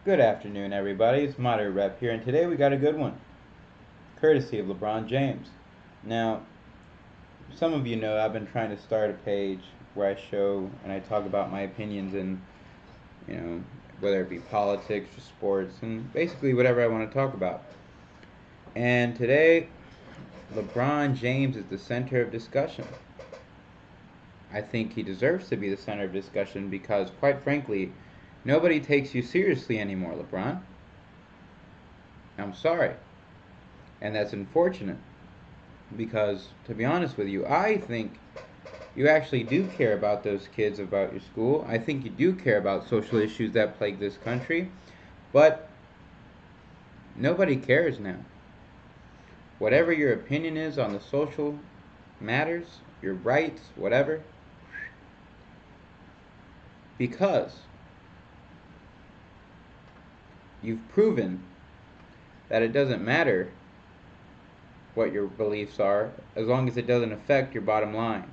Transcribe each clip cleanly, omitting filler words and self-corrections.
Good afternoon, everybody. It's Moderate Rep here, and today we got a good one, courtesy of LeBron James. Now, some of you know I've been trying to start a page where I show and I talk about my opinions in, you know, whether it be politics or sports, and basically whatever I want to talk about. And today, LeBron James is the center of discussion. I think he deserves to be the center of discussion because, quite frankly, nobody takes you seriously anymore, LeBron. I'm sorry. And that's unfortunate because, to be honest with you, I think you actually do care about those kids, about your school. I think you do care about social issues that plague this country, but nobody cares now. Whatever your opinion is on the social matters, your rights, whatever, because you've proven that it doesn't matter what your beliefs are as long as it doesn't affect your bottom line.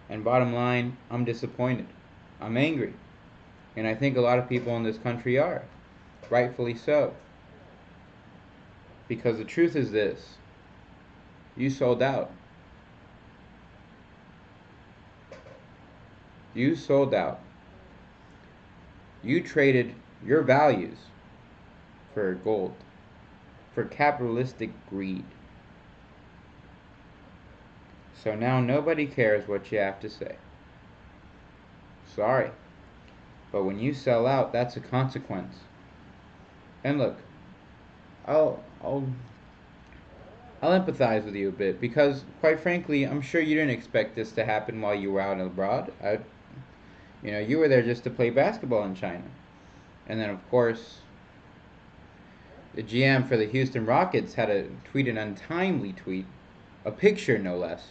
And bottom line, I'm disappointed. I'm angry. And I think a lot of people in this country are. Rightfully so. Because the truth is this. You sold out. You sold out. You traded your values for gold, for capitalistic greed. So now nobody cares what you have to say. Sorry. But when you sell out, that's a consequence. And look, I'll I'll I'll empathize with you a bit because, quite frankly, I'm sure you didn't expect this to happen while you were out and abroad. You were there just to play basketball in China, and then of course, the GM for the Houston Rockets had to tweet an untimely tweet, a picture no less,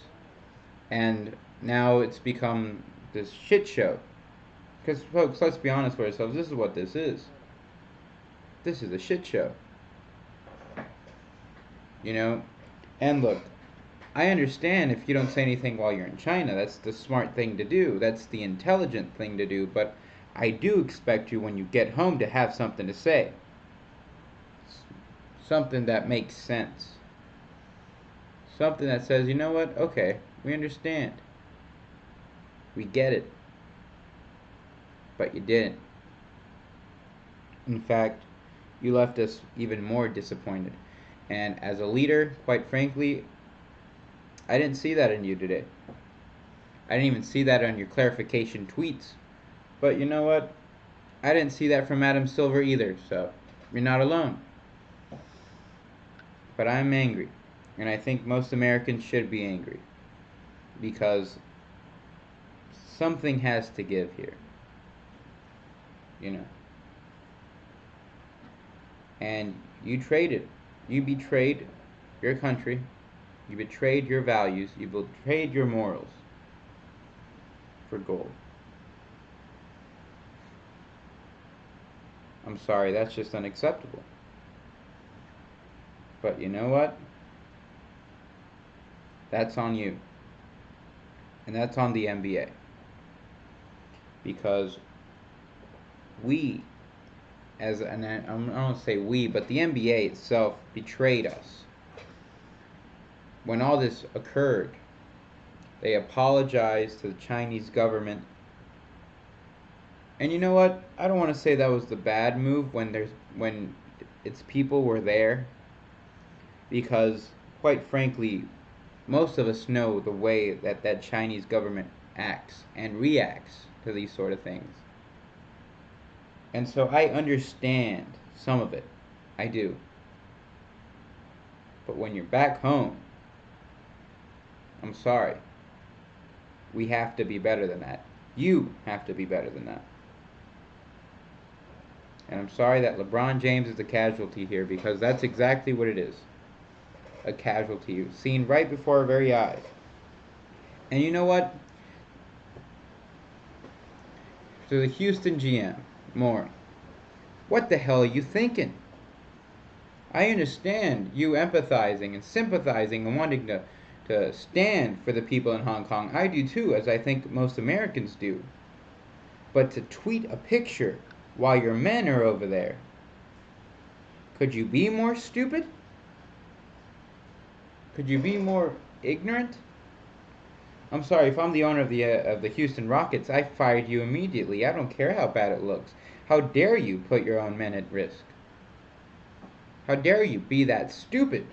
and now it's become this shit show. Because, folks, let's be honest with ourselves. This is what this is. This is a shit show. You know, and look, I understand if you don't say anything while you're in China. That's the smart thing to do. That's the intelligent thing to do. But I do expect you when you get home to have something to say. Something that makes sense. Something that says, you know what? Okay, we understand. We get it. But you didn't. In fact, you left us even more disappointed. And as a leader, quite frankly, I didn't see that in you today. I didn't even see that on your clarification tweets. But you know what? I didn't see that from Adam Silver either, so you're not alone. But I'm angry. And I think most Americans should be angry. Because something has to give here. You know. And you traded. You betrayed your country. You betrayed your values. You betrayed your morals for gold. I'm sorry, that's just unacceptable. But you know what? That's on you. And that's on the NBA. Because we, and I don't say we, but the NBA itself betrayed us. When all this occurred, they apologized to the Chinese government. And you know what? I don't want to say that was the bad move when its people were there, because quite frankly, most of us know the way that Chinese government acts and reacts to these sort of things. And so I understand some of it. I do. But when you're back home, I'm sorry. We have to be better than that. You have to be better than that. And I'm sorry that LeBron James is the casualty here, because that's exactly what it is. A casualty seen right before our very eyes. And you know what? To the Houston GM, more. What the hell are you thinking? I understand you empathizing and sympathizing and wanting to stand for the people in Hong Kong. I do too, as I think most Americans do. But to tweet a picture while your men are over there. Could you be more stupid? Could you be more ignorant? I'm sorry, if I'm the owner of the Houston Rockets, I fired you immediately. I don't care how bad it looks. How dare you put your own men at risk? How dare you be that stupid?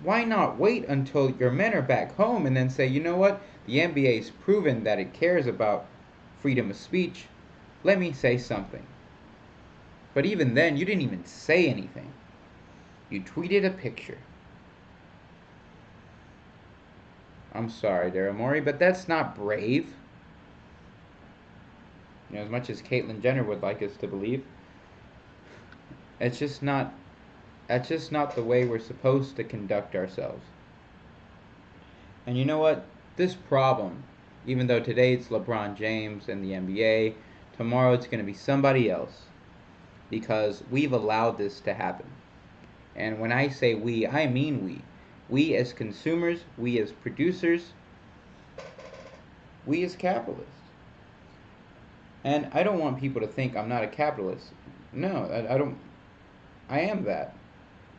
Why not wait until your men are back home and then say, you know what? The NBA's proven that it cares about freedom of speech. Let me say something. But even then, you didn't even say anything. You tweeted a picture. I'm sorry, Daryl Morey, but that's not brave. You know, as much as Caitlyn Jenner would like us to believe, it's just not. That's just not the way we're supposed to conduct ourselves. And you know what? This problem, even though today it's LeBron James and the NBA, tomorrow it's going to be somebody else, because we've allowed this to happen. And when I say we, I mean we. We as consumers, we as producers, we as capitalists. And I don't want people to think I'm not a capitalist. No, I don't. I am that.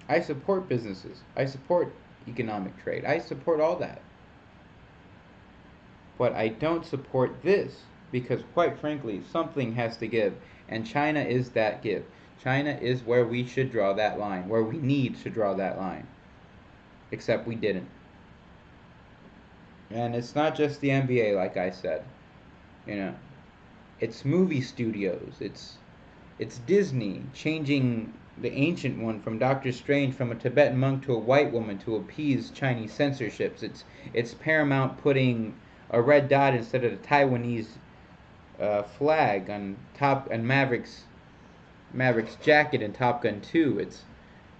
I support businesses. I support economic trade. I support all that. But I don't support this because, quite frankly, something has to give. And China is that give. China is where we should draw that line, where we need to draw that line. Except we didn't. And it's not just the NBA, like I said. You know, it's movie studios. It's Disney changing the ancient one from Doctor Strange from a Tibetan monk to a white woman to appease Chinese censorships. It's Paramount putting a red dot instead of the Taiwanese flag on Top and Maverick's jacket in Top Gun 2.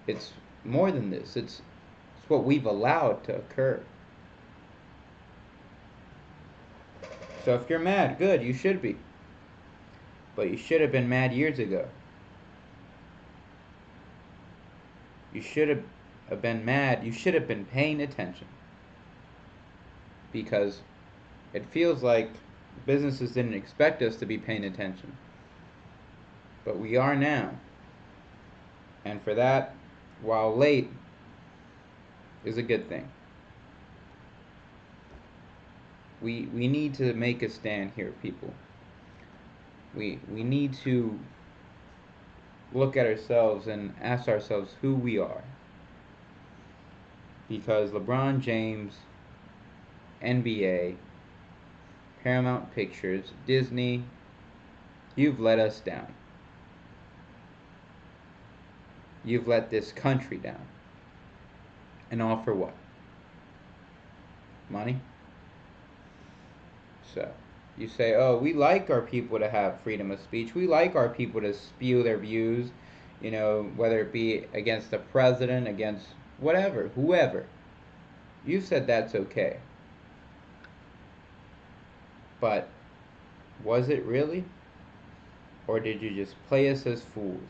It's more than this. It's what we've allowed to occur. So if you're mad, good, you should be. But you should have been mad years ago. You should have been mad. You should have been paying attention. Because it feels like businesses didn't expect us to be paying attention. But we are now. And for that, while late, is a good thing. We need to make a stand here, people. We need to look at ourselves and ask ourselves who we are. Because LeBron James, NBA, Paramount Pictures, Disney, you've let us down. You've let this country down. And all for what? Money? So, you say, oh, we like our people to have freedom of speech. We like our people to spew their views, you know, whether it be against the president, against whatever, whoever. You said that's okay. But was it really? Or did you just play us as fools?